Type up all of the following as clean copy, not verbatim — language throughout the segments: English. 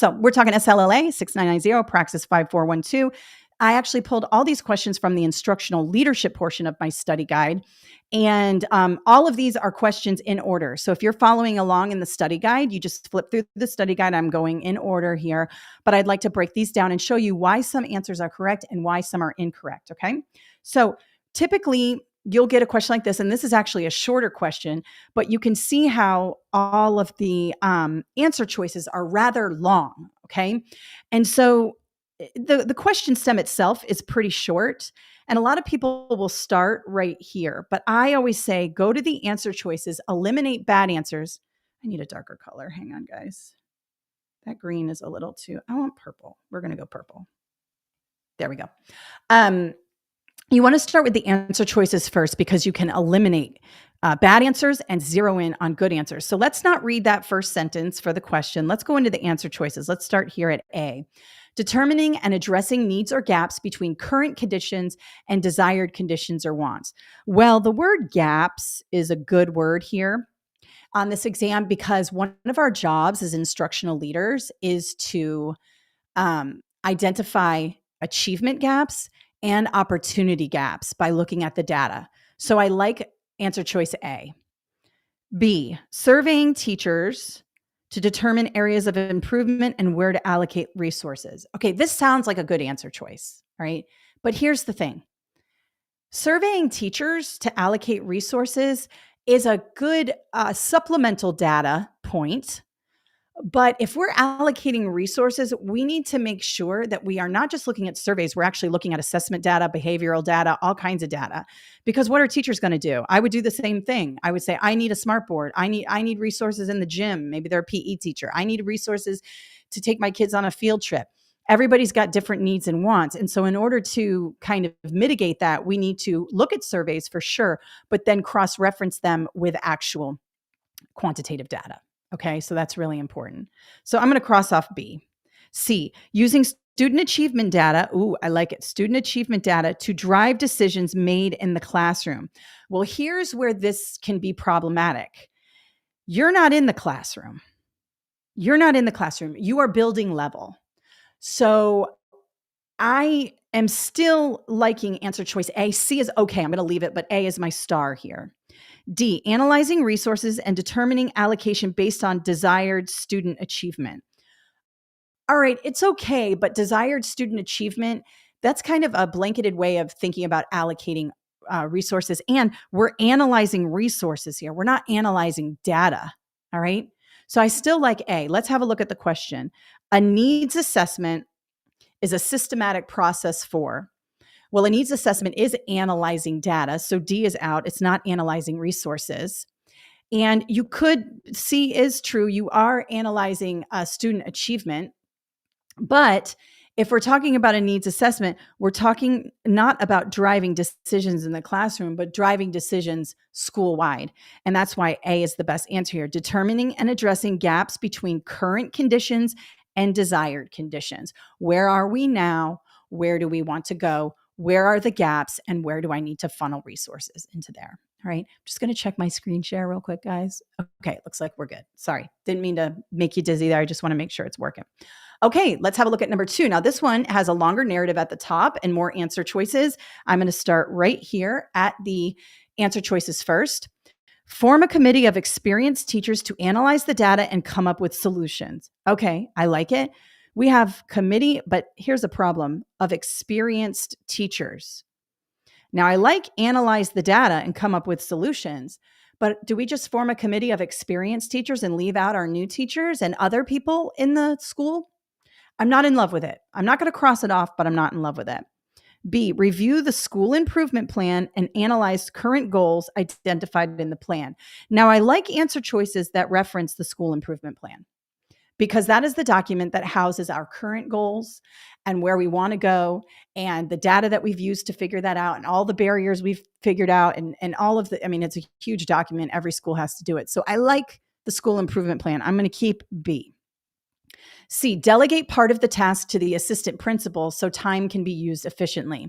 So we're talking SLLA 6990, Praxis 5412. I actually pulled all these questions from the instructional leadership portion of my study guide. And all of these are questions in order. So if you're following along in the study guide, you just flip through the study guide. I'm going in order here, but I'd like to break these down and show you why some answers are correct and why some are incorrect. Okay. So typically, you'll get a question like this, and this is actually a shorter question, but you can see how all of the answer choices are rather long, okay? And so the question stem itself is pretty short, and a lot of people will start right here, but I always say go to the answer choices, eliminate bad answers. I need a darker color. Hang on, guys. That green is a little too, I want purple. We're going to go purple. There we go. You want to start with the answer choices first because you can eliminate bad answers and zero in on good answers. So let's not read that first sentence for the question. Let's go into the answer choices. Let's start here at A. Determining and addressing needs or gaps between current conditions and desired conditions or wants. Well, the word gaps is a good word here on this exam because one of our jobs as instructional leaders is to identify achievement gaps and opportunity gaps by looking at the data. So I like answer choice A. B, surveying teachers to determine areas of improvement and where to allocate resources. Okay, this sounds like a good answer choice, right? But here's the thing. Surveying teachers to allocate resources is a good supplemental data point. But if we're allocating resources, we need to make sure that we are not just looking at surveys, we're actually looking at assessment data, behavioral data, all kinds of data. Because what are teachers going to do? I would do the same thing. I would say, I need a smart board. I need resources in the gym. Maybe they're a PE teacher. I need resources to take my kids on a field trip. Everybody's got different needs and wants. And so in order to kind of mitigate that, we need to look at surveys for sure, but then cross-reference them with actual quantitative data. Okay, so that's really important. So I'm going to cross off B. C, using student achievement data. Ooh, I like it. Student achievement data to drive decisions made in the classroom. Well, here's where this can be problematic. You're not in the classroom. You're not in the classroom. You are building level. So I am still liking answer choice A. C is okay. I'm going to leave it, but A is my star here. D, analyzing resources and determining allocation based on desired student achievement. All right, it's okay, but desired student achievement, that's kind of a blanketed way of thinking about allocating resources. And we're analyzing resources here. We're not analyzing data, all right? So I still like A. Let's have a look at the question. A needs assessment is a systematic process for. Well, a needs assessment is analyzing data. So D is out. It's not analyzing resources. And you could, C is true. You are analyzing student achievement. But if we're talking about a needs assessment, we're talking not about driving decisions in the classroom, but driving decisions school-wide. And that's why A is the best answer here. Determining and addressing gaps between current conditions and desired conditions. Where are we now? Where do we want to go? Where are the gaps and where do I need to funnel resources into there? All right. I'm just going to check my screen share real quick, guys. Okay. Looks like we're good. Sorry. Didn't mean to make you dizzy there. I just want to make sure it's working. Okay. Let's have a look at number 2. Now this one has a longer narrative at the top and more answer choices. I'm going to start right here at the answer choices first. Form a committee of experienced teachers to analyze the data and come up with solutions. Okay. I like it. We have committee, but here's a problem of experienced teachers. Now, I like analyze the data and come up with solutions, but do we just form a committee of experienced teachers and leave out our new teachers and other people in the school? I'm not in love with it. I'm not going to cross it off, but I'm not in love with it. B, review the school improvement plan and analyze current goals identified in the plan. Now, I like answer choices that reference the school improvement plan, because that is the document that houses our current goals and where we want to go and the data that we've used to figure that out and all the barriers we've figured out and all of the, I mean, it's a huge document. Every school has to do it. So I like the school improvement plan. I'm going to keep B. C, delegate part of the task to the assistant principal so time can be used efficiently. All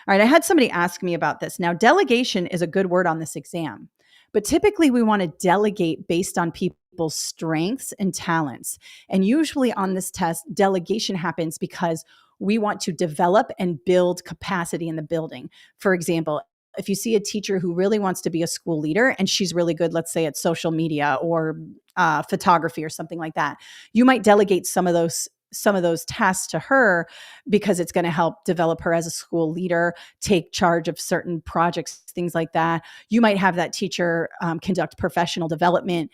right, I had somebody ask me about this. Now, delegation is a good word on this exam, but typically we want to delegate based on people people's strengths and talents. And usually on this test, delegation happens because we want to develop and build capacity in the building. For example, if you see a teacher who really wants to be a school leader and she's really good, let's say at social media or photography or something like that, you might delegate some of those tasks to her because it's going to help develop her as a school leader, take charge of certain projects, things like that. You might have that teacher conduct professional development.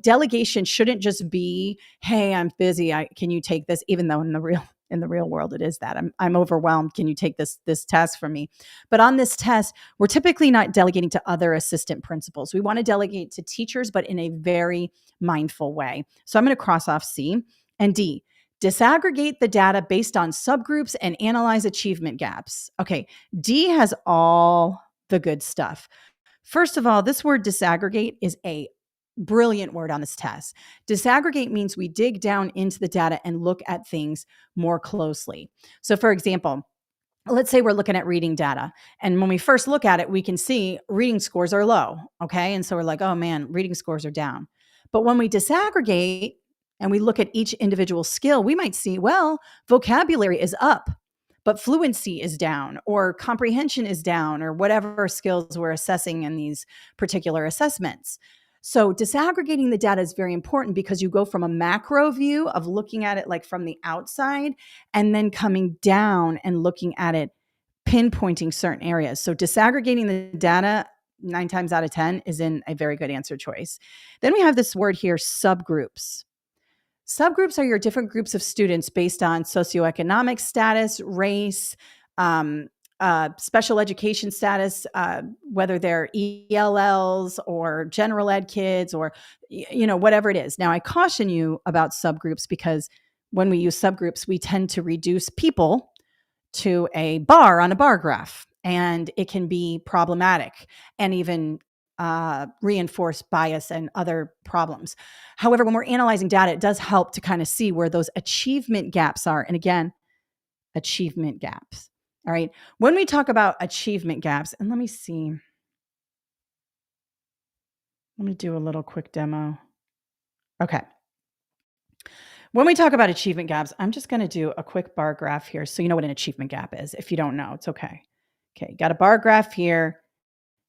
Delegation shouldn't just be, hey, I'm busy. Can you take this? Even though in the real world it is that I'm overwhelmed. Can you take this task from me? But on this test, we're typically not delegating to other assistant principals. We want to delegate to teachers, but in a very mindful way. So I'm going to cross off C and D. Disaggregate the data based on subgroups and analyze achievement gaps. Okay, D has all the good stuff. First of all, this word disaggregate is a brilliant word on this test. Disaggregate means we dig down into the data and look at things more closely. So for example, let's say we're looking at reading data. And when we first look at it, we can see reading scores are low. Okay. And so we're like, oh man, reading scores are down. But when we disaggregate and we look at each individual skill, we might see, well, vocabulary is up, but fluency is down, or comprehension is down, or whatever skills we're assessing in these particular assessments. So disaggregating the data is very important because you go from a macro view of looking at it like from the outside and then coming down and looking at it, pinpointing certain areas. So disaggregating the data 9 times out of 10 is in a very good answer choice. Then we have this word here, subgroups. Subgroups are your different groups of students based on socioeconomic status, race, special education status, whether they're ELLs or general ed kids or, whatever it is. Now, I caution you about subgroups because when we use subgroups, we tend to reduce people to a bar on a bar graph, and it can be problematic and even reinforce bias and other problems. However, when we're analyzing data, it does help to kind of see where those achievement gaps are. And again, achievement gaps. All right. When we talk about achievement gaps, and let me see. Let me do a little quick demo. Okay. When we talk about achievement gaps, I'm just going to do a quick bar graph here so you know what an achievement gap is. If you don't know, it's okay. Okay, got a bar graph here.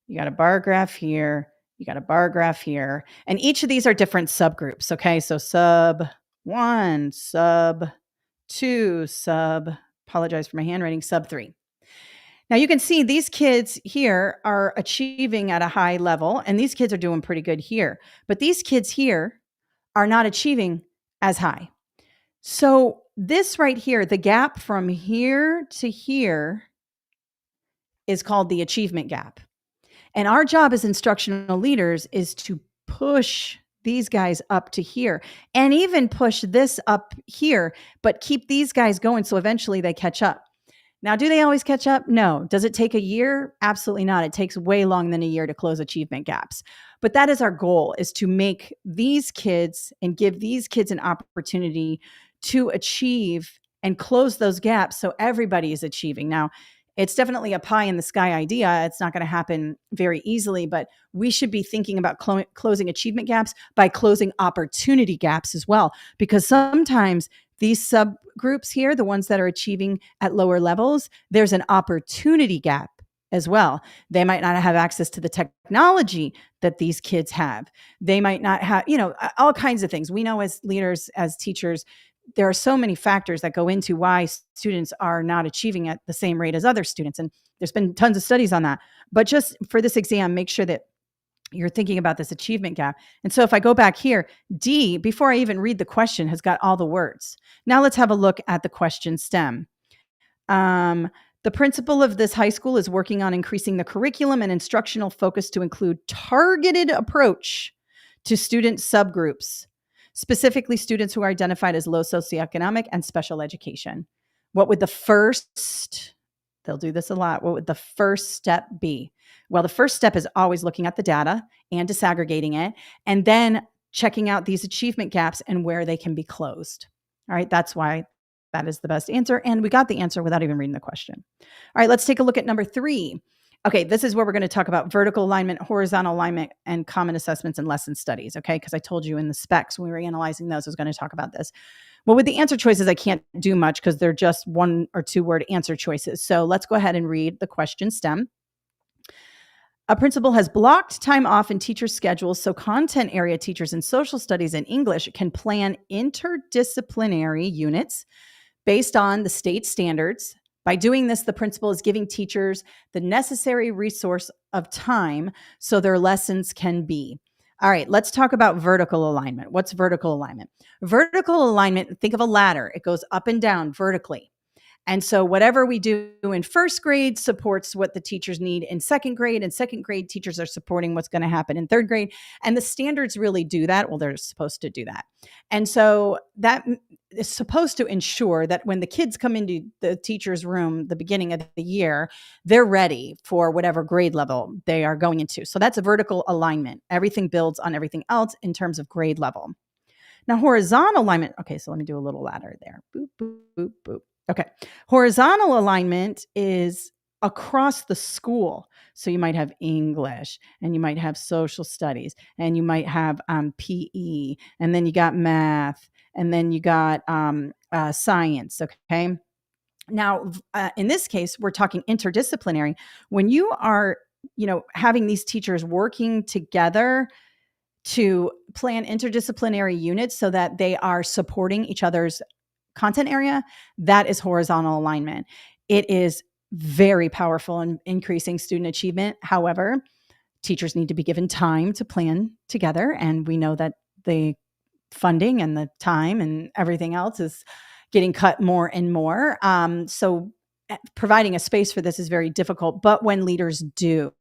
You got a bar graph here. You got a bar graph here. And each of these are different subgroups. Okay, so sub 1, sub 2, apologize for my handwriting, sub 3. Now you can see these kids here are achieving at a high level, and these kids are doing pretty good here. But these kids here are not achieving as high. So this right here, the gap from here to here is called the achievement gap. And our job as instructional leaders is to push these guys up to here and even push this up here, but keep these guys going so eventually they catch up. Now, do they always catch up? No. Does it take a year? Absolutely not. It takes way longer than a year to close achievement gaps. But that is our goal, is to make these kids and give these kids an opportunity to achieve and close those gaps so everybody is achieving. Now, it's definitely a pie in the sky idea. It's not going to happen very easily, but we should be thinking about closing achievement gaps by closing opportunity gaps as well, because sometimes these subgroups here, the ones that are achieving at lower levels, there's an opportunity gap as well. They might not have access to the technology that these kids have. They might not have, all kinds of things. We know as leaders, as teachers, there are so many factors that go into why students are not achieving at the same rate as other students. And there's been tons of studies on that. But just for this exam, make sure that you're thinking about this achievement gap. And so if I go back here, D, before I even read the question, has got all the words. Now let's have a look at the question stem. The principal of this high school is working on increasing the curriculum and instructional focus to include targeted approach to student subgroups, specifically students who are identified as low socioeconomic and special education. What would the first, they'll do this a lot, what would the first step be? Well, the first step is always looking at the data and disaggregating it, and then checking out these achievement gaps and where they can be closed. All right, that's why that is the best answer. And we got the answer without even reading the question. All right, let's take a look at number 3. Okay, this is where we're going to talk about vertical alignment, horizontal alignment, and common assessments and lesson studies. Okay, because I told you in the specs when we were analyzing those, I was going to talk about this. Well, with the answer choices, I can't do much because they're just 1 or 2 word answer choices. So let's go ahead and read the question stem. A principal has blocked time off in teacher schedules so content area teachers in social studies and English can plan interdisciplinary units based on the state standards. By doing this, the principal is giving teachers the necessary resource of time so their lessons can be. All right, let's talk about vertical alignment. What's vertical alignment? Vertical alignment, think of a ladder. It goes up and down vertically. And so whatever we do in first grade supports what the teachers need in second grade, and second grade teachers are supporting what's going to happen in third grade. And the standards really do that. Well, they're supposed to do that. And so that is supposed to ensure that when the kids come into the teacher's room, the beginning of the year, they're ready for whatever grade level they are going into. So that's a vertical alignment. Everything builds on everything else in terms of grade level. Now, horizontal alignment. Okay, so let me do a little ladder there. Boop, boop, boop, boop. Okay. Horizontal alignment is across the school. So you might have English, and you might have social studies, and you might have PE, and then you got math, and then you got science. Okay. Now, in this case, we're talking interdisciplinary. When you are, having these teachers working together to plan interdisciplinary units so that they are supporting each other's content area, that is horizontal alignment. It is very powerful in increasing student achievement. However, teachers need to be given time to plan together. And we know that the funding and the time and everything else is getting cut more and more. So providing a space for this is very difficult. But when leaders do,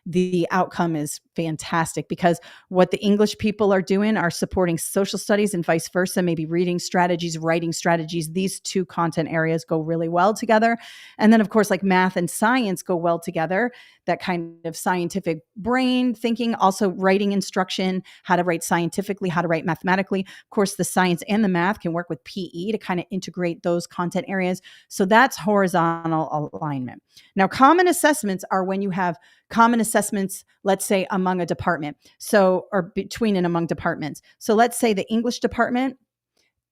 the outcome is fantastic, because what the English people are doing are supporting social studies and vice versa, maybe reading strategies, writing strategies. These 2 content areas go really well together. And then, of course, like math and science go well together. That kind of scientific brain thinking, also writing instruction, how to write scientifically, how to write mathematically. Of course, the science and the math can work with PE to kind of integrate those content areas. So that's horizontal alignment. Now, common assessments are when you have common assessments, let's say among a department. So, or between and among departments. So let's say the English department,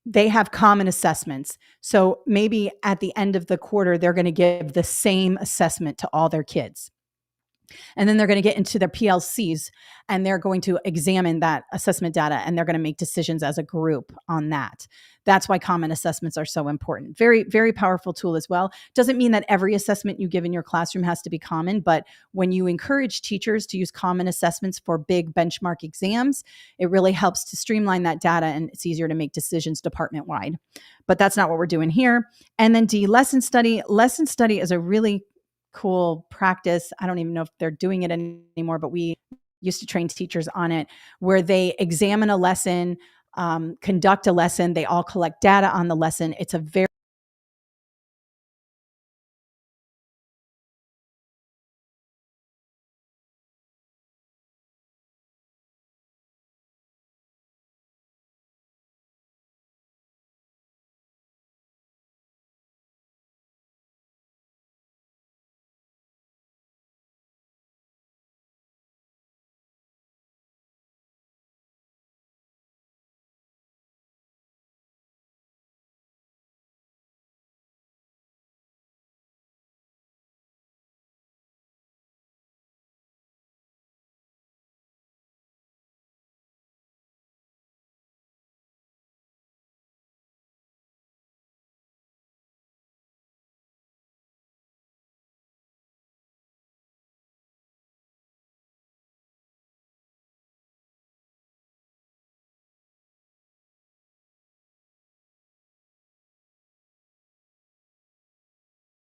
they have common assessments. So maybe at the end of the quarter, they're going to give the same assessment to all their kids. And then they're going to get into their PLCs, and they're going to examine that assessment data, and they're going to make decisions as a group on that. That's why common assessments are so important. Very, very powerful tool as well. Doesn't mean that every assessment you give in your classroom has to be common, but when you encourage teachers to use common assessments for big benchmark exams, it really helps to streamline that data, and it's easier to make decisions department wide. But that's not what we're doing here. And then D, lesson study. Lesson study is a really cool practice. I don't even know if they're doing it anymore, but we used to train teachers on it, where they examine a lesson, conduct a lesson. They all collect data on the lesson. It's a very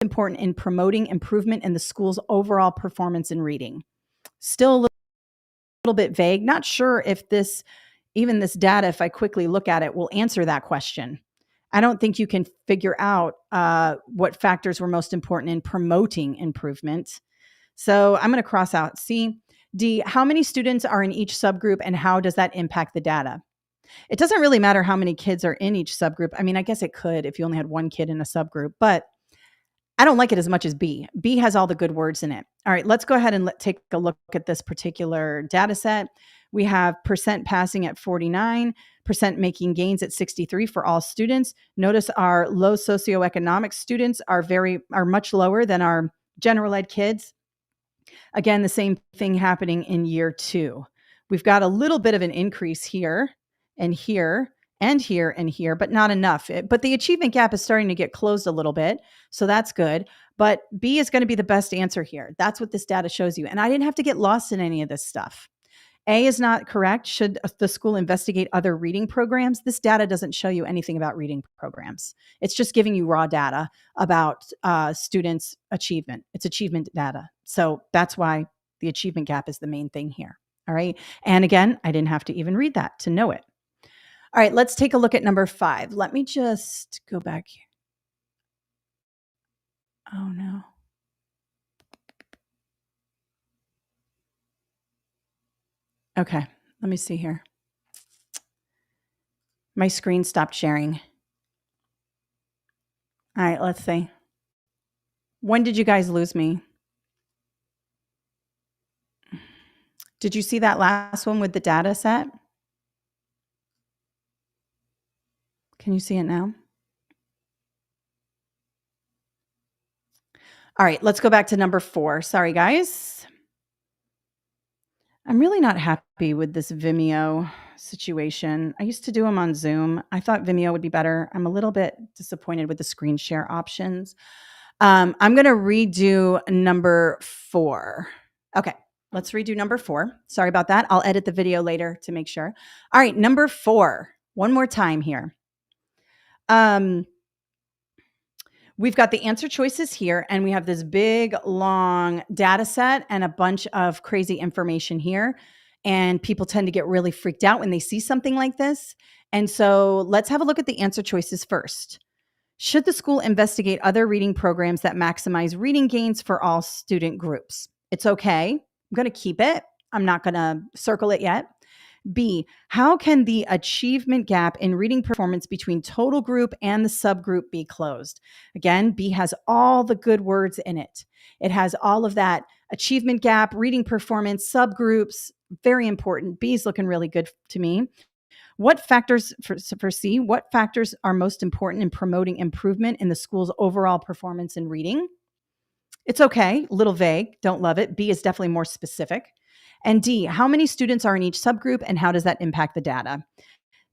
important in promoting improvement in the school's overall performance in reading. Still a little bit vague. Not sure if even this data, if I quickly look at it, will answer that question. I don't think you can figure out what factors were most important in promoting improvement. So I'm going to cross out C. D, how many students are in each subgroup, and how does that impact the data? It doesn't really matter how many kids are in each subgroup. I mean, I guess it could if you only had one kid in a subgroup, but I don't like it as much as B. B has all the good words in it. All right, let's go ahead and take a look at this particular data set. We have percent passing at 49, percent making gains at 63 for all students. Notice our low socioeconomic students are much lower than our general ed kids. Again, the same thing happening in year 2. We've got a little bit of an increase here and here and here and here, but not enough. But the achievement gap is starting to get closed a little bit, so that's good. But B is going to be the best answer here. That's what this data shows you. And I didn't have to get lost in any of this stuff. A is not correct. Should the school investigate other reading programs? This data doesn't show you anything about reading programs. It's just giving you raw data about students' achievement. It's achievement data. So that's why the achievement gap is the main thing here. All right. And again, I didn't have to even read that to know it. All right, let's take a look at number 5. Let me just go back here. Oh, no. Okay, let me see here. My screen stopped sharing. All right, let's see. When did you guys lose me? Did you see that last one with the data set? Can you see it now? All right, let's go back to number 4. Sorry, guys. I'm really not happy with this Vimeo situation. I used to do them on Zoom. I thought Vimeo would be better. I'm a little bit disappointed with the screen share options. I'm going to redo number 4. Okay, let's redo number 4. Sorry about that. I'll edit the video later to make sure. All right, number 4. One more time here. We've got the answer choices here, and we have this big, long data set and a bunch of crazy information here. And people tend to get really freaked out when they see something like this. And so let's have a look at the answer choices first. Should the school investigate other reading programs that maximize reading gains for all student groups? It's okay. I'm going to keep it. I'm not going to circle it yet. B, how can the achievement gap in reading performance between total group and the subgroup be closed? Again, B has all the good words in it. It has all of that achievement gap, reading performance, subgroups, very important. B is looking really good to me. What factors, for C, what factors are most important in promoting improvement in the school's overall performance in reading? It's okay, a little vague, don't love it. B is definitely more specific. And D, how many students are in each subgroup and how does that impact the data?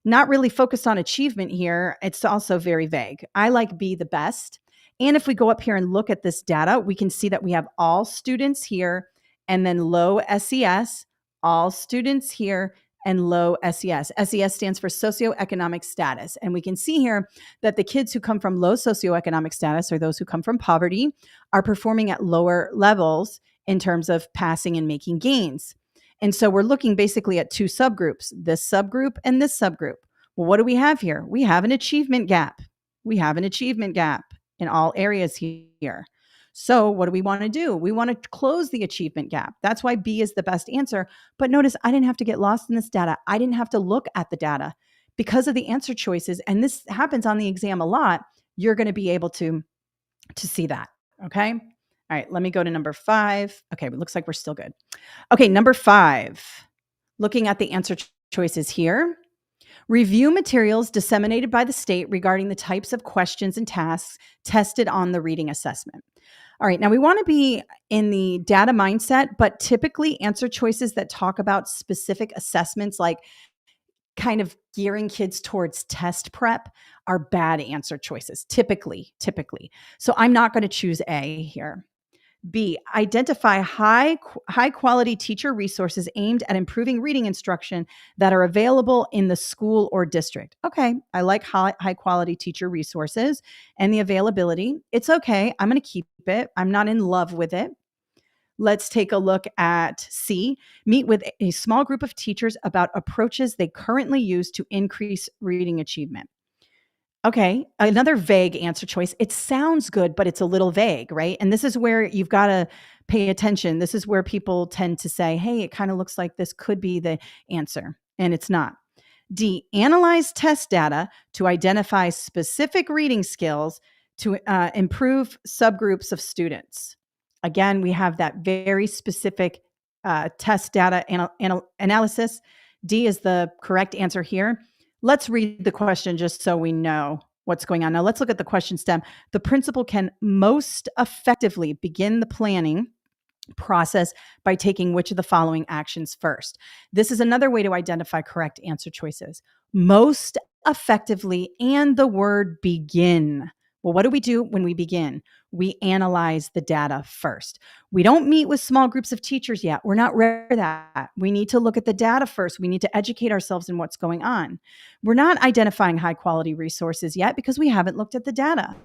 Not really focused on achievement here. It's also very vague. I like B the best. And if we go up here and look at this data, we can see that we have all students here and then low SES, all students here and low SES. SES stands for socioeconomic status. And we can see here that the kids who come from low socioeconomic status, or those who come from poverty, are performing at lower levels in terms of passing and making gains. And so we're looking basically at 2 subgroups, this subgroup and this subgroup. Well, what do we have here? We have an achievement gap. We have an achievement gap in all areas here. So what do we want to do? We want to close the achievement gap. That's why B is the best answer. But notice I didn't have to get lost in this data. I didn't have to look at the data because of the answer choices. And this happens on the exam a lot. You're going to be able to see that. Okay. All right, let me go to number 5. Okay, it looks like we're still good. Okay, number 5, looking at the answer choices here. Review materials disseminated by the state regarding the types of questions and tasks tested on the reading assessment. All right, now we want to be in the data mindset, but typically answer choices that talk about specific assessments, like kind of gearing kids towards test prep, are bad answer choices, typically. So I'm not going to choose A here. B, identify high quality teacher resources aimed at improving reading instruction that are available in the school or district. Okay, I like high quality teacher resources and the availability. It's okay. I'm going to keep it. I'm not in love with it. Let's take a look at C, meet with a small group of teachers about approaches they currently use to increase reading achievement. Okay, another vague answer choice. It sounds good, but it's a little vague, right? And this is where you've got to pay attention. This is where people tend to say, hey, it kind of looks like this could be the answer, and it's not. D, analyze test data to identify specific reading skills to improve subgroups of students. Again, we have that very specific test data analysis. D is the correct answer here. Let's read the question just so we know what's going on. Now let's look at the question stem. The principal can most effectively begin the planning process by taking which of the following actions first. This is another way to identify correct answer choices. Most effectively and the word begin. Well, what do we do when we begin? We analyze the data first. We don't meet with small groups of teachers yet. We're not ready for that. We need to look at the data first. We need to educate ourselves in what's going on. We're not identifying high quality resources yet because we haven't looked at the data.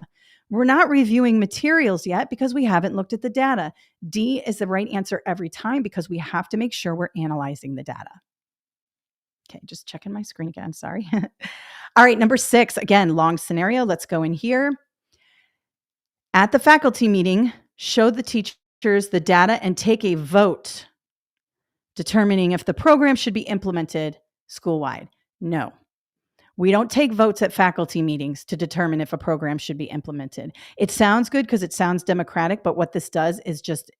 We're not reviewing materials yet because we haven't looked at the data. D is the right answer every time because we have to make sure we're analyzing the data. Okay, just checking my screen again. Sorry. All right, number 6, again, long scenario. Let's go in here. At the faculty meeting, show the teachers the data and take a vote determining if the program should be implemented school-wide. No. We don't take votes at faculty meetings to determine if a program should be implemented. It sounds good because it sounds democratic, but what this does is just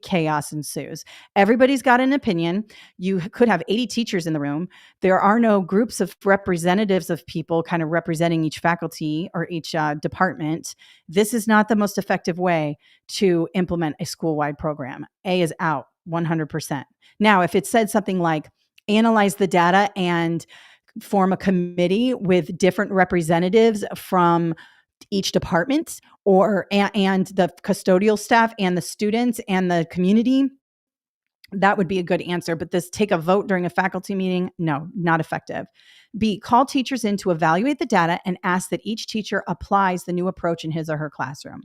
chaos ensues. Everybody's got an opinion. You could have 80 teachers in the room. There are no groups of representatives of people kind of representing each faculty or each department. This is not the most effective way to implement a school-wide program. A is out 100%. Now, if it said something like analyze the data and form a committee with different representatives from each department and the custodial staff and the students and the community, that would be a good answer. But this take a vote during a faculty meeting, no, not effective. B, call teachers in to evaluate the data and ask that each teacher applies the new approach in his or her classroom.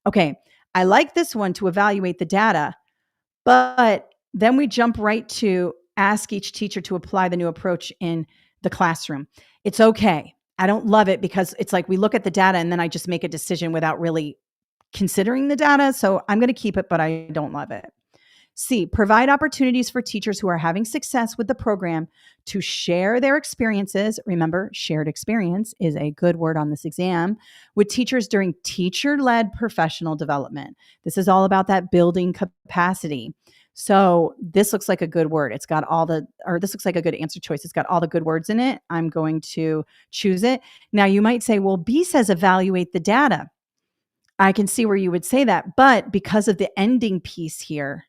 Okay, I like this one, to evaluate the data, but then we jump right to ask each teacher to apply the new approach in the classroom. It's okay. I don't love it because it's like we look at the data and then I just make a decision without really considering the data. So I'm going to keep it, but I don't love it. C, provide opportunities for teachers who are having success with the program to share their experiences. Remember, shared experience is a good word on this exam, with teachers during teacher-led professional development. This is all about that building capacity. So this looks like a good word. This looks like a good answer choice. It's got all the good words in it. I'm going to choose it. Now you might say, well, B says evaluate the data. I can see where you would say that, but because of the ending piece here,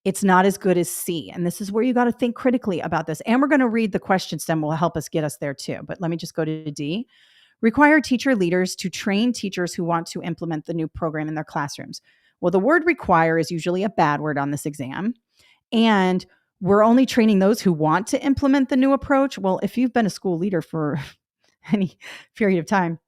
it's not as good as C. And this is where you got to think critically about this. And we're going to read the question stem will help us get us there too. But let me just go to D. Require teacher leaders to train teachers who want to implement the new program in their classrooms. Well, the word require is usually a bad word on this exam. And we're only training those who want to implement the new approach. Well, if you've been a school leader for any period of time,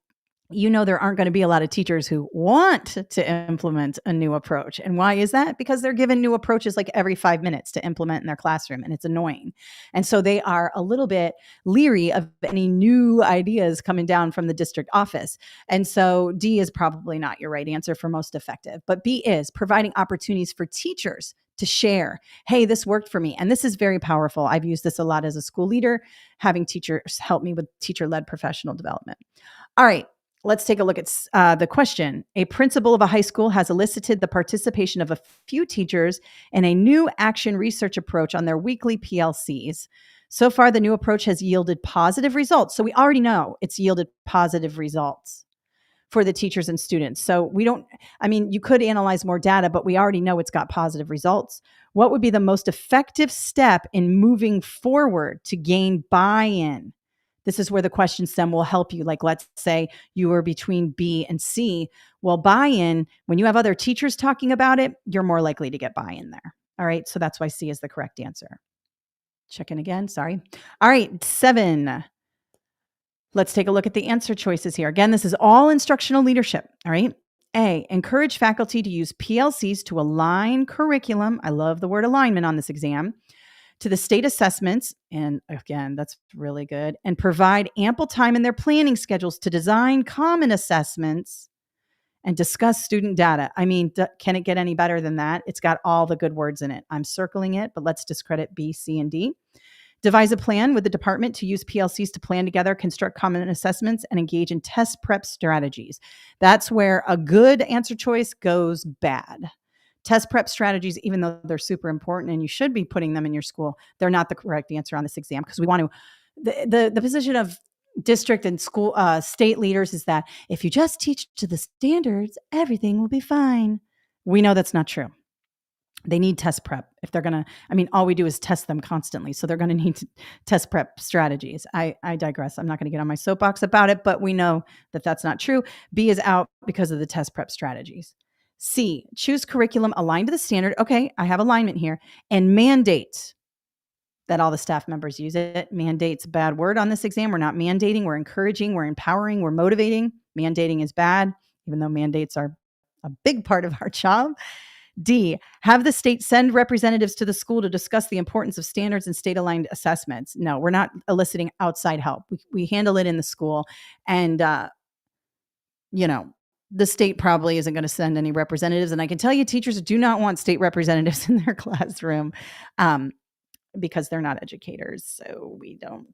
you know there aren't going to be a lot of teachers who want to implement a new approach. And why is that? Because they're given new approaches like every 5 minutes to implement in their classroom, and it's annoying. And so they are a little bit leery of any new ideas coming down from the district office. And so D is probably not your right answer for most effective. But B is providing opportunities for teachers to share, hey, this worked for me. And this is very powerful. I've used this a lot as a school leader, having teachers help me with teacher-led professional development. All right. Let's take a look at the question. A principal of a high school has elicited the participation of a few teachers in a new action research approach on their weekly PLCs. So far, the new approach has yielded positive results. So we already know it's yielded positive results for the teachers and students. So you could analyze more data, but we already know it's got positive results. What would be the most effective step in moving forward to gain buy-in? This is where the question stem will help you. Like, let's say you were between B and C. Well, buy-in, when you have other teachers talking about it, you're more likely to get buy-in there. All right. So that's why C is the correct answer. Check in again. Sorry. All right. 7. Let's take a look at the answer choices here. Again, this is all instructional leadership. All right. A, encourage faculty to use PLCs to align curriculum. I love the word alignment on this exam. To the state assessments, and again, that's really good, and provide ample time in their planning schedules to design common assessments and discuss student data. I mean, can it get any better than that? It's got all the good words in it. I'm circling it, but let's discredit B, C, and D. Devise a plan with the department to use PLCs to plan together, construct common assessments, and engage in test prep strategies. That's where a good answer choice goes bad. Test prep strategies, even though they're super important and you should be putting them in your school, they're not the correct answer on this exam, because we want to, the position of district and school state leaders is that if you just teach to the standards, everything will be fine. We know that's not true. They need test prep if they're going to, all we do is test them constantly. So they're going to need test prep strategies. I digress. I'm not going to get on my soapbox about it, but we know that that's not true. B is out because of the test prep strategies. C, choose curriculum aligned to the standard. Okay, I have alignment here. And mandate that all the staff members use it. Mandate's a bad word on this exam. We're not mandating, we're encouraging, we're empowering, we're motivating. Mandating is bad, even though mandates are a big part of our job. D, have the state send representatives to the school to discuss the importance of standards and state-aligned assessments. No, we're not eliciting outside help. We handle it in the school. And, the state probably isn't going to send any representatives. And I can tell you, teachers do not want state representatives in their classroom because they're not educators. So we don't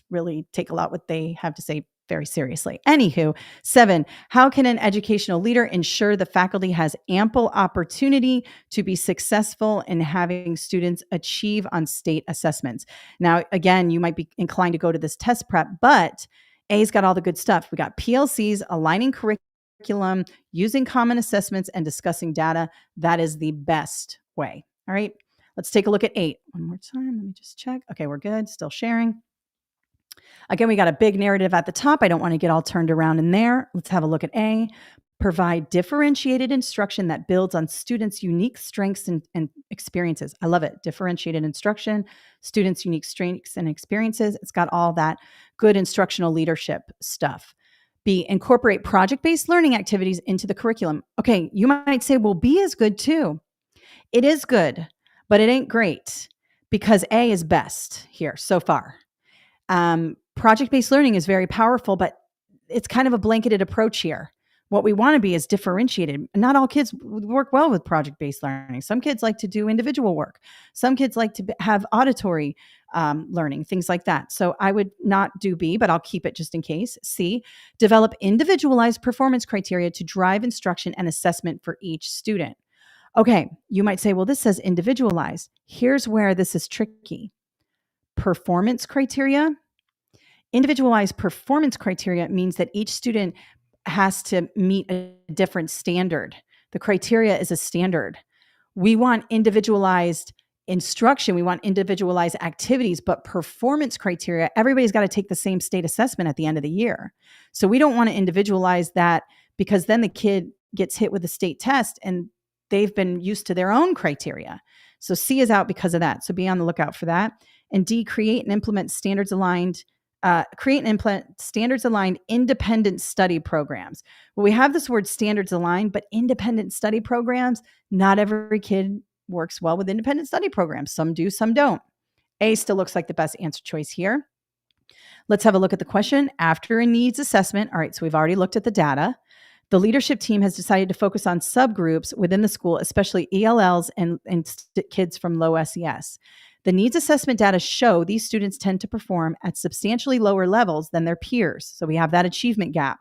really take a lot what they have to say very seriously. Anywho, 7, how can an educational leader ensure the faculty has ample opportunity to be successful in having students achieve on state assessments? Now, again, you might be inclined to go to this test prep, but A's got all the good stuff. We got PLCs, aligning curriculum, using common assessments, and discussing data. That is the best way. All right, let's take a look at 8. One more time. Let me just check. Okay, we're good. Still sharing. Again, we got a big narrative at the top. I don't want to get all turned around in there. Let's have a look at A. Provide differentiated instruction that builds on students' unique strengths and experiences. I love it. Differentiated instruction, students' unique strengths and experiences. It's got all that good instructional leadership stuff. B, incorporate project-based learning activities into the curriculum. Okay, you might say, well, B is good too. It is good, but it ain't great because A is best here so far. Project-based learning is very powerful, but it's kind of a blanketed approach here. What we want to be is differentiated. Not all kids work well with project-based learning. Some kids like to do individual work. Some kids like to have auditory learning, things like that. So I would not do B, but I'll keep it just in case. C, develop individualized performance criteria to drive instruction and assessment for each student. Okay, you might say, well, this says individualized. Here's where this is tricky. Performance criteria. Individualized performance criteria means that each student has to meet a different standard. The criteria is a standard. We want individualized instruction. We want individualized activities, but performance criteria, everybody's got to take the same state assessment at the end of the year. So we don't want to individualize that because then the kid gets hit with a state test and they've been used to their own criteria. So C is out because of that. So be on the lookout for that. And D, create and implement standards-aligned independent study programs. Well, we have this word standards aligned, but independent study programs, not every kid works well with independent study programs. Some do, some don't. A still looks like the best answer choice here. Let's have a look at the question. After a needs assessment, all right, so we've already looked at the data. The leadership team has decided to focus on subgroups within the school, especially ELLs and kids from low SES. The needs assessment data show these students tend to perform at substantially lower levels than their peers. So we have that achievement gap.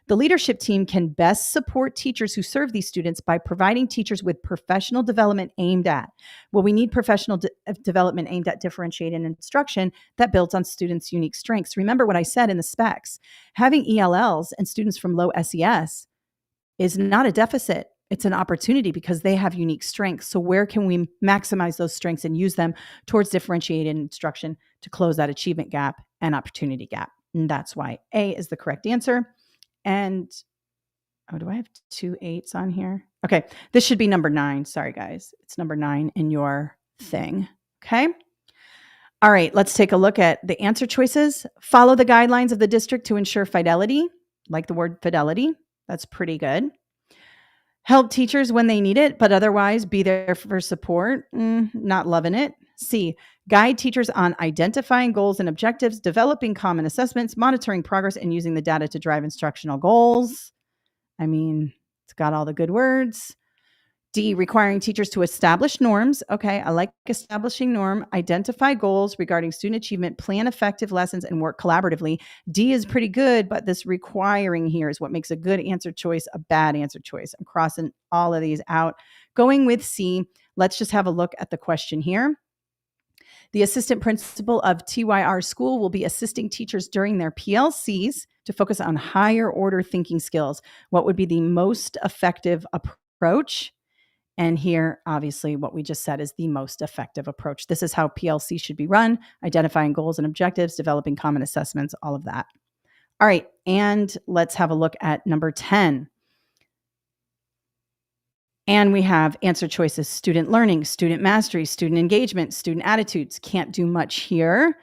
The leadership team can best support teachers who serve these students by providing teachers with professional development aimed at. Well, we need professional development aimed at differentiated instruction that builds on students' unique strengths. Remember what I said in the specs. Having ELLs and students from low SES is not a deficit. It's an opportunity because they have unique strengths. So where can we maximize those strengths and use them towards differentiated instruction to close that achievement gap and opportunity gap? And that's why A is the correct answer. And, do I have 2 8s on here? Okay, this should be number 9. Sorry, guys. It's number 9 in your thing. Okay. All right, let's take a look at the answer choices. Follow the guidelines of the district to ensure fidelity. Like the word fidelity. That's pretty good. Help teachers when they need it, but otherwise be there for support. Not loving it. C, guide teachers on identifying goals and objectives, developing common assessments, monitoring progress, and using the data to drive instructional goals. It's got all the good words. D, requiring teachers to establish norms. Okay, I like establishing norm, identify goals regarding student achievement, plan effective lessons, and work collaboratively. D is pretty good, but this requiring here is what makes a good answer choice a bad answer choice. I'm crossing all of these out. Going with C, let's just have a look at the question here. The assistant principal of TYR school will be assisting teachers during their PLCs to focus on higher order thinking skills. What would be the most effective approach? And here, obviously, what we just said is the most effective approach. This is how PLC should be run, identifying goals and objectives, developing common assessments, all of that. All right, and let's have a look at number 10. And we have answer choices: student learning, student mastery, student engagement, student attitudes. Can't do much here.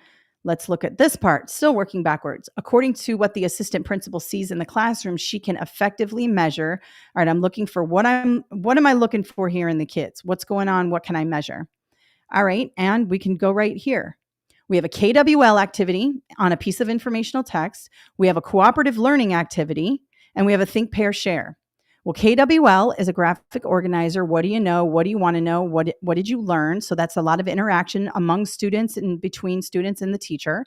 Let's look at this part, still working backwards. According to what the assistant principal sees in the classroom, she can effectively measure. All right, I'm looking for what am I looking for here in the kids? What's going on? What can I measure? All right, and we can go right here. We have a KWL activity on a piece of informational text. We have a cooperative learning activity, and we have a think, pair, share. Well, KWL is a graphic organizer. What do you know? What do you want to know? What did you learn? So that's a lot of interaction among students and between students and the teacher.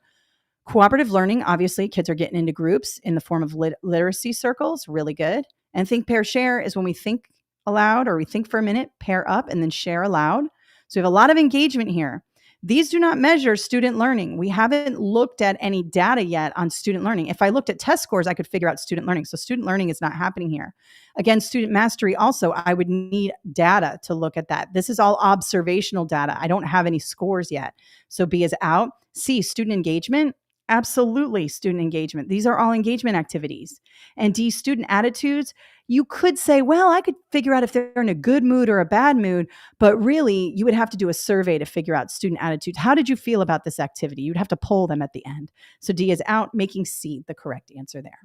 Cooperative learning, obviously, kids are getting into groups in the form of literacy circles, really good. And think, pair, share is when we think aloud, or we think for a minute, pair up, and then share aloud. So we have a lot of engagement here. These do not measure student learning. We haven't looked at any data yet on student learning. If I looked at test scores, I could figure out student learning. So student learning is not happening here. Again, student mastery also, I would need data to look at that. This is all observational data. I don't have any scores yet. So B is out. C, student engagement. Absolutely, student engagement. These are all engagement activities. And D, student attitudes. You could say, well, I could figure out if they're in a good mood or a bad mood, but really you would have to do a survey to figure out student attitudes. How did you feel about this activity? You'd have to poll them at the end. So D is out, making C the correct answer there.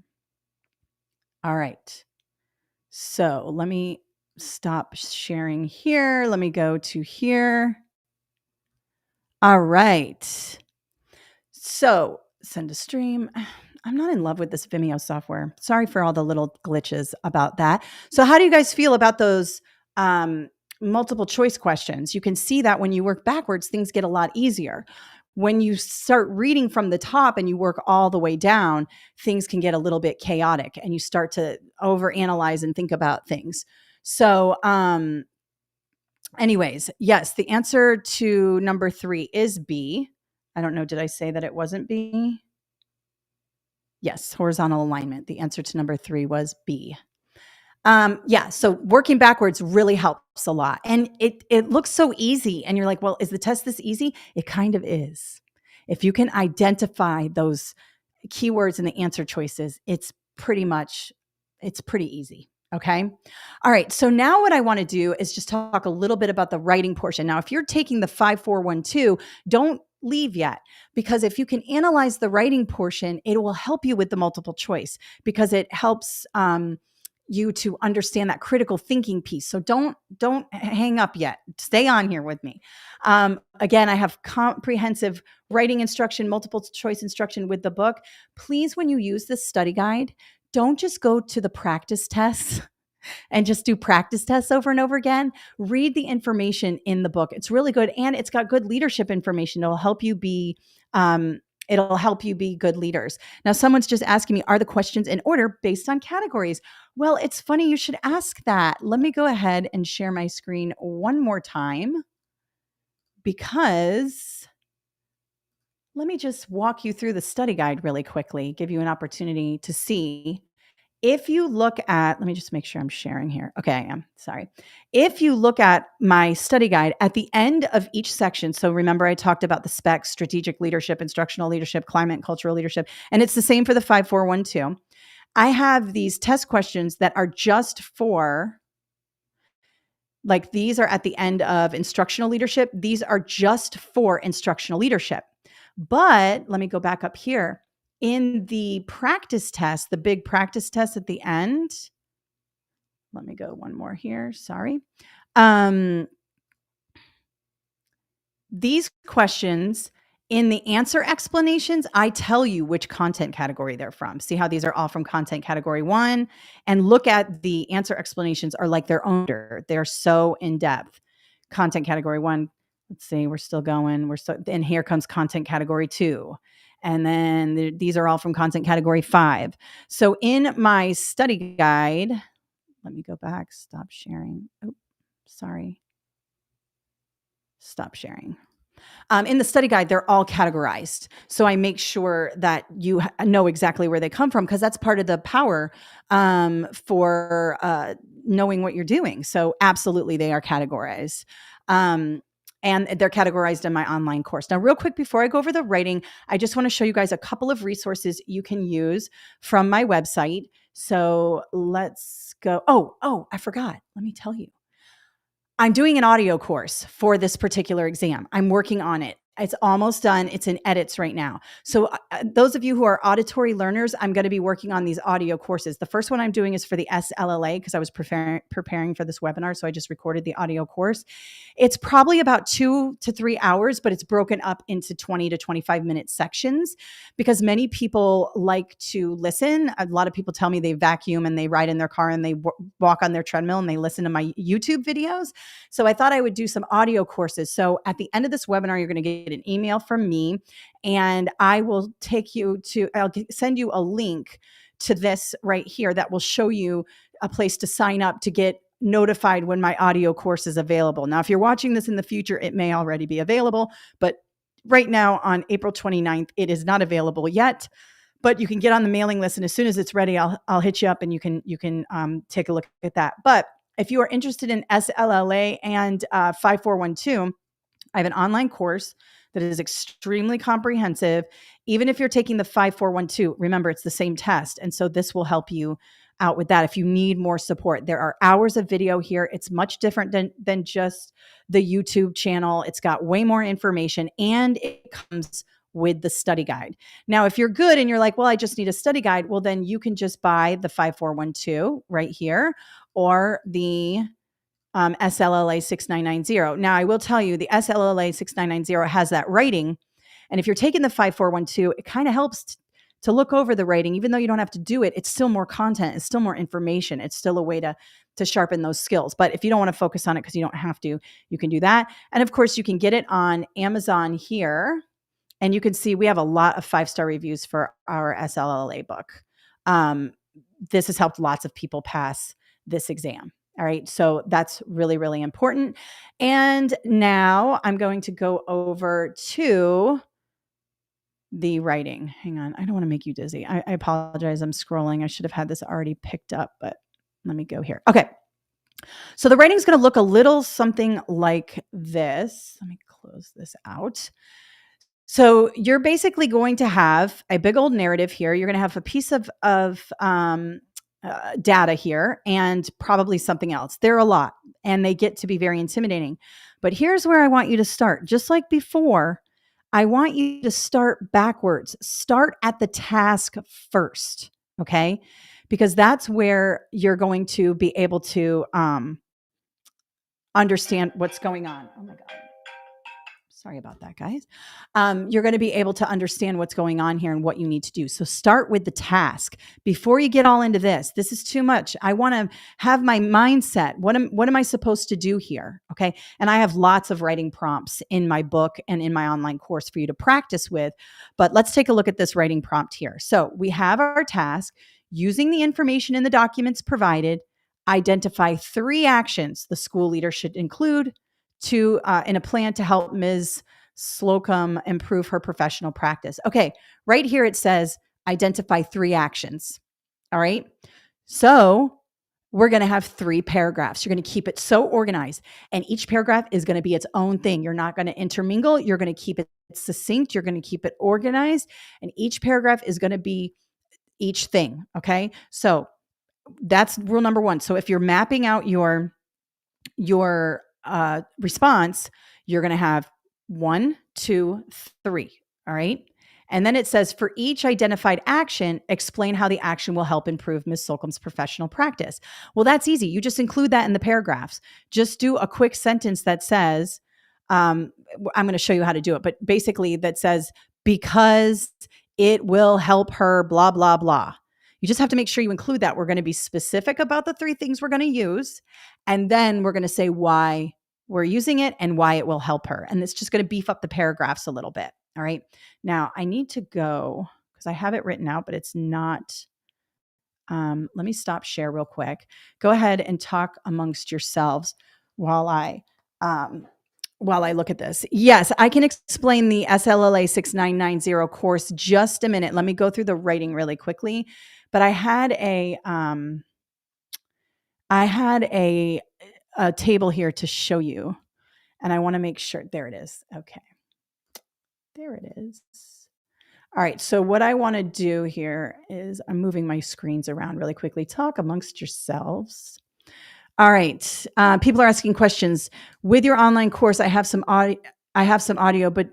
All right. So let me stop sharing here. Let me go to here. All right. So send to stream. I'm not in love with this Vimeo software. Sorry for all the little glitches about that. So how do you guys feel about those multiple choice questions? You can see that when you work backwards, things get a lot easier. When you start reading from the top and you work all the way down, things can get a little bit chaotic and you start to overanalyze and think about things. So anyways, yes, the answer to number 3 is B. I don't know, did I say that it wasn't B? Yes, horizontal alignment. The answer to number 3 was B. Yeah, so working backwards really helps a lot. And it looks so easy. And you're like, well, is the test this easy? It kind of is. If you can identify those keywords in the answer choices, it's pretty easy. Okay. All right. So now what I want to do is just talk a little bit about the writing portion. Now, if you're taking the 5412, don't leave yet, because if you can analyze the writing portion, it will help you with the multiple choice, because it helps you to understand that critical thinking piece. So don't hang up yet. Stay on here with me. Again, I have comprehensive writing instruction, multiple choice instruction with the book. Please, when you use this study guide, don't just go to the practice tests and just do practice tests over and over again. Read the information in the book. It's really good. And it's got good leadership information. It'll help you be good leaders. Now, someone's just asking me, are the questions in order based on categories? Well, it's funny you should ask that. Let me go ahead and share my screen one more time, because let me just walk you through the study guide really quickly, give you an opportunity to see. If you look at, let me just make sure I'm sharing here. Okay, I am. Sorry. If you look at my study guide at the end of each section, so remember I talked about the specs: strategic leadership, instructional leadership, climate and cultural leadership, and it's the same for the 5412. I have these test questions that are just for, like, these are at the end of instructional leadership. These are just for instructional leadership. But let me go back up here. In the practice test, the big practice test at the end, let me go one more here. Sorry. These questions In the answer explanations, I tell you which content category they're from. See how these are all from content category 1, and look at the answer explanations are like their own. They're so in depth. Content category 1, let's see, we're still going. And here comes content category 2. And then these are all from content category 5. So in my study guide, let me go back, stop sharing. Oh, sorry. Stop sharing. In the study guide, they're all categorized. So I make sure that you know exactly where they come from, because that's part of the power for knowing what you're doing. So absolutely, they are categorized. And they're categorized in my online course. Now, real quick, before I go over the writing, I just want to show you guys a couple of resources you can use from my website. So let's go. Oh, I forgot. Let me tell you. I'm doing an audio course for this particular exam. I'm working on it. It's almost done. It's in edits right now. So those of you who are auditory learners, I'm going to be working on these audio courses. The first one I'm doing is for the SLLA, because I was preparing for this webinar. So I just recorded the audio course. It's probably about 2 to 3 hours, but it's broken up into 20 to 25 minute sections, because many people like to listen. A lot of people tell me they vacuum and they ride in their car and they walk on their treadmill and they listen to my YouTube videos. So I thought I would do some audio courses. So at the end of this webinar, you're going to get an email from me, and I will I'll send you a link to this right here that will show you a place to sign up to get notified when my audio course is available. Now, if you're watching this in the future, it may already be available, but right now on April 29th, it is not available yet. But you can get on the mailing list, and as soon as it's ready, I'll hit you up and you can take a look at that. But if you are interested in SLLA and 5412, I have an online course that is extremely comprehensive. Even if you're taking the 5412, remember, it's the same test. And so this will help you out with that if you need more support. There are hours of video here. It's much different than just the YouTube channel. It's got way more information, and it comes with the study guide. Now, if you're good and you're like, well, I just need a study guide, well, then you can just buy the 5412 right here, or the SLLA 6990. Now, I will tell you, the SLLA 6990 has that writing. And if you're taking the 5412, it kind of helps to look over the writing. Even though you don't have to do it, it's still more content. It's still more information. It's still a way to sharpen those skills. But if you don't want to focus on it because you don't have to, you can do that. And of course, you can get it on Amazon here. And you can see we have a lot of 5-star reviews for our SLLA book. This has helped lots of people pass this exam. All right. So that's really, really important. And now I'm going to go over to the writing. Hang on. I don't want to make you dizzy. I apologize. I'm scrolling. I should have had this already picked up, but let me go here. Okay. So the writing is going to look a little something like this. Let me close this out. So you're basically going to have a big old narrative here. You're going to have a piece of data here and probably something else. There are a lot, and they get to be very intimidating. But here's where I want you to start. Just like before, I want you to start backwards. Start at the task first, okay? Because that's where you're going to be able to understand what's going on. Oh my God. Sorry about that, guys. You're going to be able to understand what's going on here and what you need to do. So start with the task before you get all into this. This is too much. I want to have my mindset. What am I supposed to do here? Okay. And I have lots of writing prompts in my book and in my online course for you to practice with. But let's take a look at this writing prompt here. So we have our task. Using the information in the documents provided, identify 3 actions the school leader should include in a plan to help Ms. Slocum improve her professional practice. Okay, right here it says identify 3 actions. All right. So we're going to have 3 paragraphs. You're going to keep it so organized, and each paragraph is going to be its own thing. You're not going to intermingle. You're going to keep it succinct. You're going to keep it organized, and each paragraph is going to be each thing. Okay. So that's rule number 1. So if you're mapping out your response, you're going to have 1, 2, 3. All right. And then it says for each identified action, explain how the action will help improve Ms. Slocum's professional practice. Well, that's easy. You just include that in the paragraphs. Just do a quick sentence that says, I'm going to show you how to do it, but basically that says, because it will help her, blah, blah, blah. You just have to make sure you include that. We're going to be specific about the 3 things we're going to use. And then we're going to say why we're using it and why it will help her. And it's just going to beef up the paragraphs a little bit. All right. Now I need to go because I have it written out, but it's not. Let me stop share real quick. Go ahead and talk amongst yourselves while I look at this. Yes, I can explain the SLLA 6990 course just a minute. Let me go through the writing really quickly. But I had a table here to show you, and I want to make sure. There it is. Okay. There it is. All right. So what I want to do here is I'm moving my screens around really quickly. Talk amongst yourselves. All right. People are asking questions. With your online course, I have some audio, but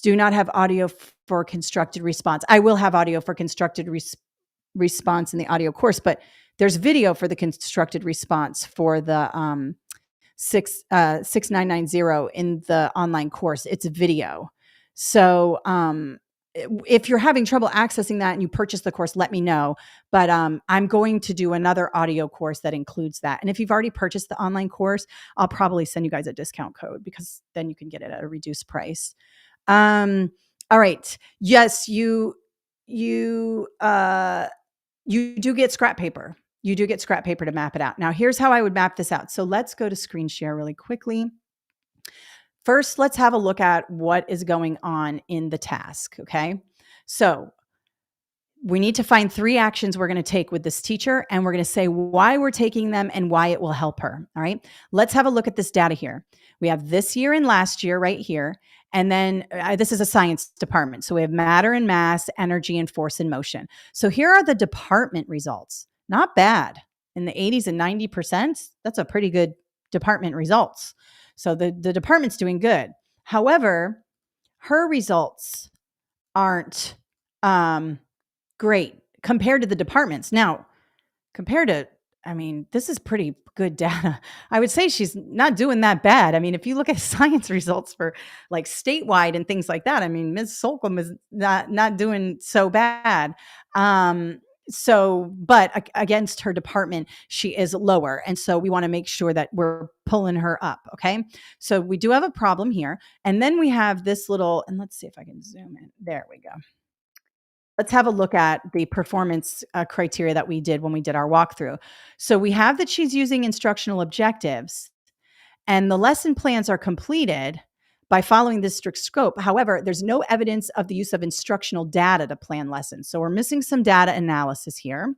do not have audio for constructed response. I will have audio for constructed response in the audio course, but there's video for the constructed response for the 6990 in the online course. It's a video. So if you're having trouble accessing that and you purchase the course, let me know. But I'm going to do another audio course that includes that. And if you've already purchased the online course, I'll probably send you guys a discount code because then you can get it at a reduced price. All right. Yes, you do get scrap paper. You do get scrap paper to map it out. Now, here's how I would map this out. So let's go to screen share really quickly. First, let's have a look at what is going on in the task, okay? So we need to find 3 actions we're going to take with this teacher, and we're going to say why we're taking them and why it will help her, all right? Let's have a look at this data here. We have this year and last year right here, and then this is a science department. So we have matter and mass, energy and force and motion. So here are the department results. Not bad. In the 80s and 90%, that's a pretty good department results. So the department's doing good. However, her results aren't great compared to the departments. Now, this is pretty good data. I would say she's not doing that bad. I mean, if you look at science results for like statewide and things like that, I mean, Ms. Solcombe is not doing so bad. But against her department, she is lower. And so we want to make sure that we're pulling her up. Okay. So we do have a problem here. And then we have this little, and let's see if I can zoom in. There we go. Let's have a look at the performance criteria that we did when we did our walkthrough. So we have that she's using instructional objectives and the lesson plans are completed by following this strict scope. However, there's no evidence of the use of instructional data to plan lessons. So we're missing some data analysis here.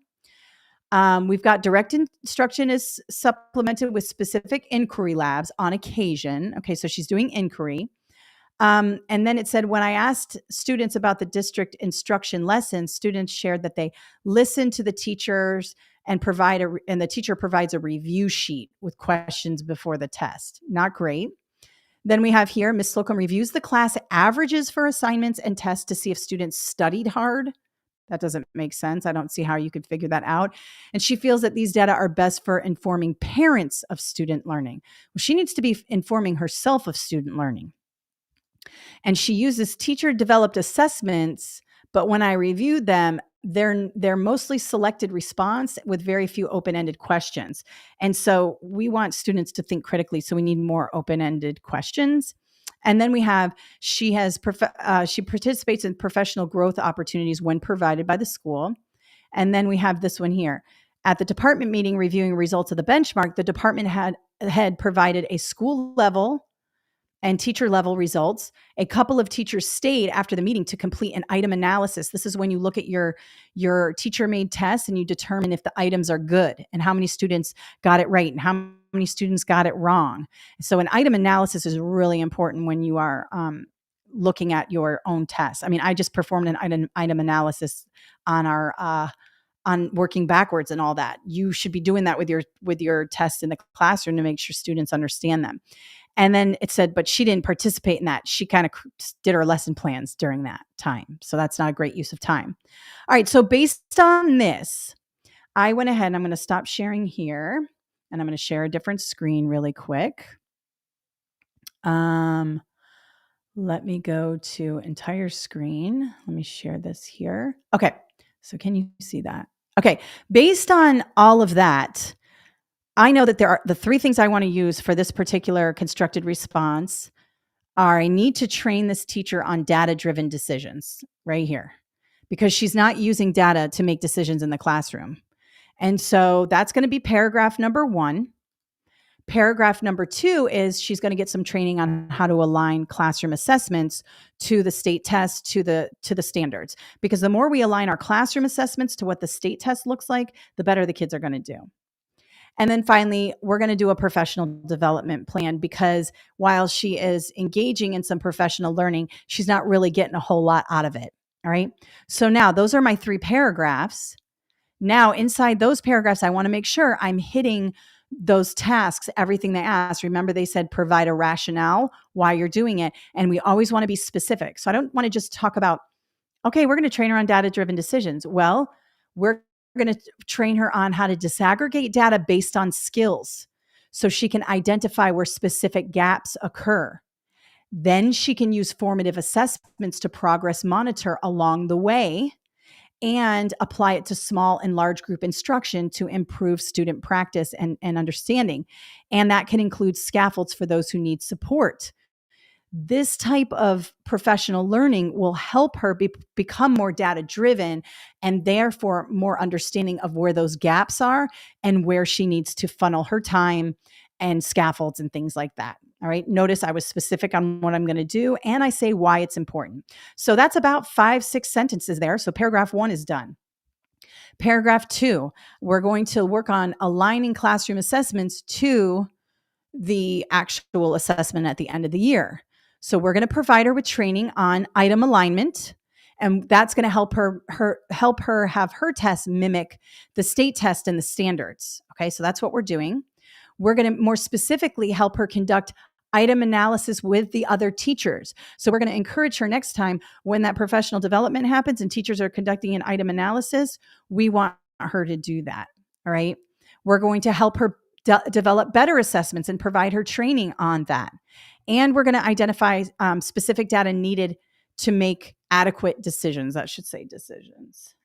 We've got direct instruction is supplemented with specific inquiry labs on occasion. Okay, so she's doing inquiry. And then it said, when I asked students about the district instruction lessons, students shared that they listened to the teachers and the teacher provides a review sheet with questions before the test. Not great. Then we have here, Ms. Slocum reviews the class averages for assignments and tests to see if students studied hard. That doesn't make sense. I don't see how you could figure that out. And she feels that these data are best for informing parents of student learning. Well, she needs to be informing herself of student learning. And she uses teacher-developed assessments, but when I reviewed them, they're mostly selected response with very few open-ended questions. And so we want students to think critically, so we need more open-ended questions. And then we have, she participates in professional growth opportunities when provided by the school. And then we have this one here. At the department meeting reviewing results of the benchmark, the department head provided a school level and teacher level results. A couple of teachers stayed after the meeting to complete an item analysis. This is when you look at your teacher made tests and you determine if the items are good and how many students got it right and how many students got it wrong. So an item analysis is really important when you are looking at your own tests. I mean, I just performed an item analysis on our on working backwards and all that. You should be doing that with your tests in the classroom to make sure students understand them. And then it said, but she didn't participate in that. She kind of did her lesson plans during that time. So that's not a great use of time. All right. So based on this, I went ahead and I'm going to stop sharing here and I'm going to share a different screen really quick. Um, Let me go to entire screen. Let me share this here. Okay. So can you see that? Okay. Based on all of that, I know that there are the three things I want to use for this particular constructed response are I need to train this teacher on data-driven decisions right here because she's not using data to make decisions in the classroom. And so that's going to be paragraph number 1. Paragraph number 2 is she's going to get some training on how to align classroom assessments to the state test, to the standards. Because the more we align our classroom assessments to what the state test looks like, the better the kids are going to do. And then finally, we're going to do a professional development plan because while she is engaging in some professional learning, she's not really getting a whole lot out of it. All right. So now those are my 3 paragraphs. Now, inside those paragraphs, I want to make sure I'm hitting those tasks, everything they ask. Remember, they said provide a rationale why you're doing it. And we always want to be specific. So I don't want to just talk about, okay, we're going to train her on data-driven decisions. Well, we're going to train her on how to disaggregate data based on skills so she can identify where specific gaps occur. Then she can use formative assessments to progress monitor along the way and apply it to small and large group instruction to improve student practice and understanding. And that can include scaffolds for those who need support. This type of professional learning will help her become more data driven and therefore more understanding of where those gaps are and where she needs to funnel her time and scaffolds and things like that. All right. Notice I was specific on what I'm going to do and I say why it's important. So that's about 5-6 sentences there. So paragraph 1 is done. Paragraph 2, we're going to work on aligning classroom assessments to the actual assessment at the end of the year. So we're going to provide her with training on item alignment, and that's going to help her have her test mimic the state test and the standards. Okay, so that's what we're doing. We're going to more specifically help her conduct item analysis with the other teachers. So we're going to encourage her next time when that professional development happens and teachers are conducting an item analysis, we want her to do that. All right. We're going to help her develop better assessments and provide her training on that. And we're going to identify specific data needed to make adequate decisions. That should say decisions.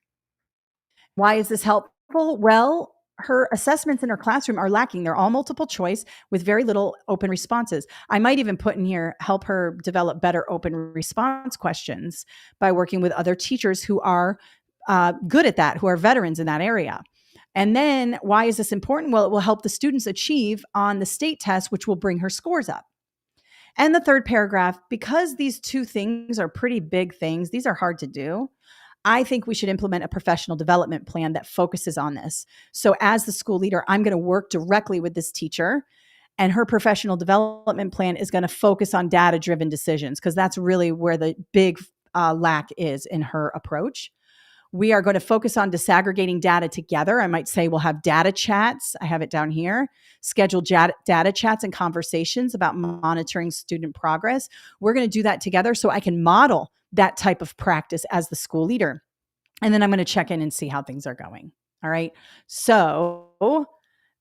Why is this helpful? Well, her assessments in her classroom are lacking. They're all multiple choice with very little open responses. I might even put in here, help her develop better open response questions by working with other teachers who are good at that, who are veterans in that area. And then why is this important? Well, it will help the students achieve on the state test, which will bring her scores up. And the third paragraph, because these 2 things are pretty big things, these are hard to do. I think we should implement a professional development plan that focuses on this. So as the school leader, I'm going to work directly with this teacher, and her professional development plan is going to focus on data-driven decisions because that's really where the big lack is in her approach. We are going to focus on disaggregating data together. I might say we'll have data chats. I have it down here. Schedule data chats and conversations about monitoring student progress. We're going to do that together so I can model that type of practice as the school leader. And then I'm going to check in and see how things are going. All right. So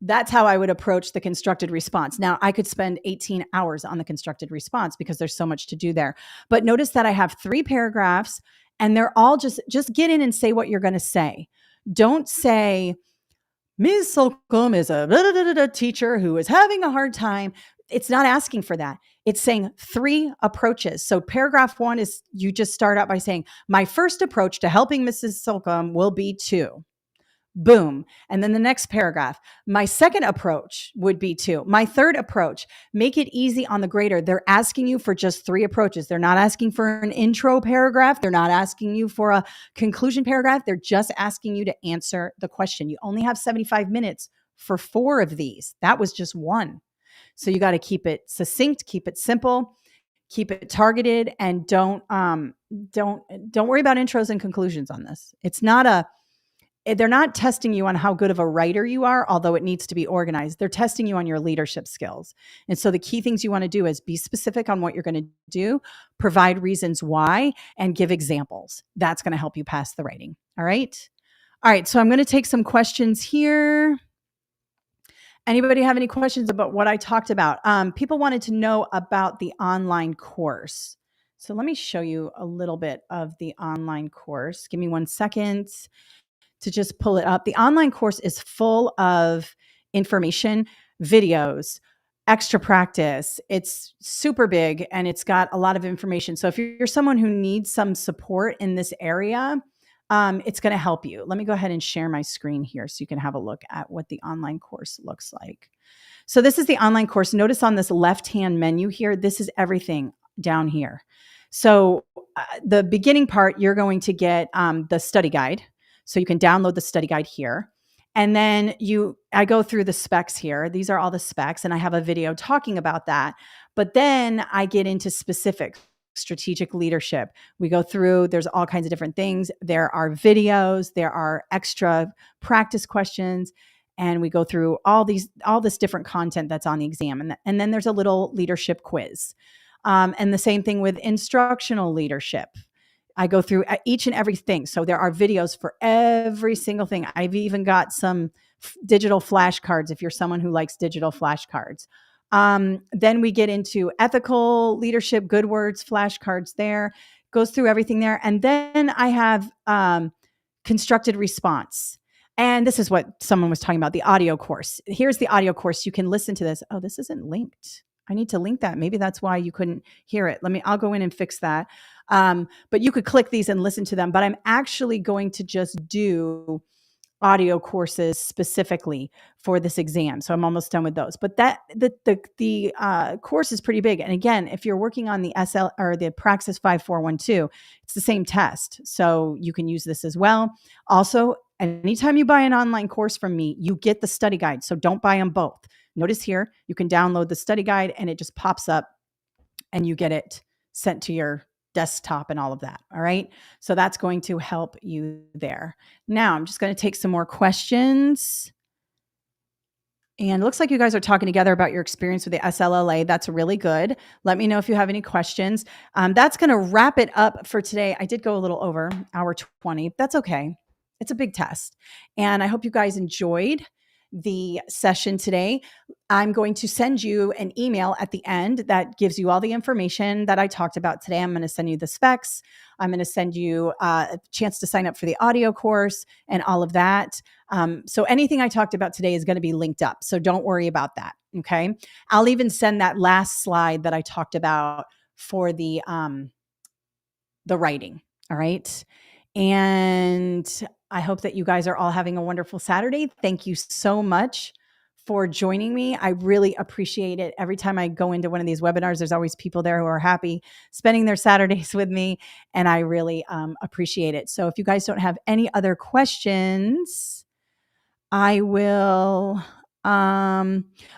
that's how I would approach the constructed response. Now, I could spend 18 hours on the constructed response because there's so much to do there. But notice that I have 3 paragraphs and they're all just get in and say what you're going to say. Don't say, Ms. Slocum is a blah, blah, blah, blah, teacher who is having a hard time. It's not asking for that. It's saying 3 approaches. So paragraph 1 is you just start out by saying, my first approach to helping Mrs. Slocum will be to. Boom. And then the next paragraph, my second approach would be to. My third approach, make it easy on the grader. They're asking you for just 3 approaches. They're not asking for an intro paragraph. They're not asking you for a conclusion paragraph. They're just asking you to answer the question. You only have 75 minutes for 4 of these. That was just 1. So you got to keep it succinct, keep it simple, keep it targeted, and don't worry about intros and conclusions on this. They're not testing you on how good of a writer you are, although it needs to be organized. They're testing you on your leadership skills. And so the key things you want to do is be specific on what you're going to do, provide reasons why, and give examples. That's going to help you pass the writing. All right. All right. So I'm going to take some questions here. Anybody have any questions about what I talked about? People wanted to know about the online course. So let me show you a little bit of the online course. Give me 1 second to just pull it up. The online course is full of information, videos, extra practice. It's super big and it's got a lot of information. So if you're someone who needs some support in this area, it's going to help you. Let me go ahead and share my screen here so you can have a look at what the online course looks like. So this is the online course. Notice on this left-hand menu here, this is everything down here. So the beginning part, you're going to get the study guide. So you can download the study guide here. And then I go through the specs here. These are all the specs, and I have a video talking about that. But then I get into specific strategic leadership. We go through, there's all kinds of different things. There are videos, there are extra practice questions, and we go through all this different content that's on the exam. And then there's a little leadership quiz. And the same thing with instructional leadership. I go through each and everything. So there are videos for every single thing. I've even got some digital flashcards if you're someone who likes digital flashcards. Then we get into ethical leadership, good words, flashcards there, goes through everything there. And then I have constructed response. And this is what someone was talking about, the audio course. Here's the audio course. You can listen to this. Oh, this isn't linked. I need to link that. Maybe that's why you couldn't hear it. I'll go in and fix that. But you could click these and listen to them. But I'm actually going to just do audio courses specifically for this exam. So I'm almost done with those. But the course is pretty big. And again, if you're working on the or the Praxis 5412, it's the same test. So you can use this as well. Also, anytime you buy an online course from me, you get the study guide. So don't buy them both. Notice here, you can download the study guide and it just pops up and you get it sent to your desktop and all of that. All right. So that's going to help you there. Now I'm just going to take some more questions. And it looks like you guys are talking together about your experience with the SLLA. That's really good. Let me know if you have any questions. That's going to wrap it up for today. I did go a little over hour 20. That's okay. It's a big test. And I hope you guys enjoyed the session today. I'm going to send you an email at the end that gives you all the information that I talked about today. I'm going to send you the specs. I'm going to send you a chance to sign up for the audio course and all of that. So anything I talked about today is going to be linked up. So don't worry about that. Okay. I'll even send that last slide that I talked about for the writing. All right. And I hope that you guys are all having a wonderful Saturday. Thank you so much for joining me. I really appreciate it. Every time I go into one of these webinars, there's always people there who are happy spending their Saturdays with me. And I really appreciate it. So if you guys don't have any other questions, I will.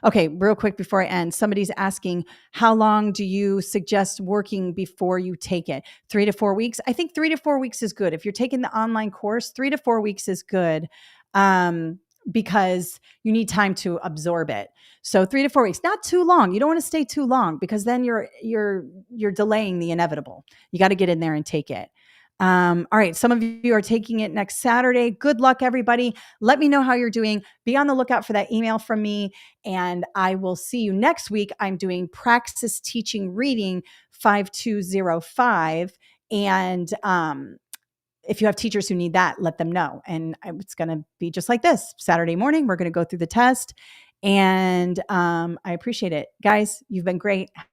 Okay, real quick before I end, somebody's asking, how long do you suggest working before you take it? 3 to 4 weeks? I think 3 to 4 weeks is good. If you're taking the online course, 3 to 4 weeks is good. Because you need time to absorb it. So 3 to 4 weeks, not too long. You don't want to stay too long because then you're delaying the inevitable. You got to get in there and take it. All right. Some of you are taking it next Saturday. Good luck, everybody. Let me know how you're doing. Be on the lookout for that email from me. And I will see you next week. I'm doing Praxis Teaching Reading 5205. And if you have teachers who need that, let them know. And it's going to be just like this. Saturday morning, we're going to go through the test. And I appreciate it. Guys, you've been great.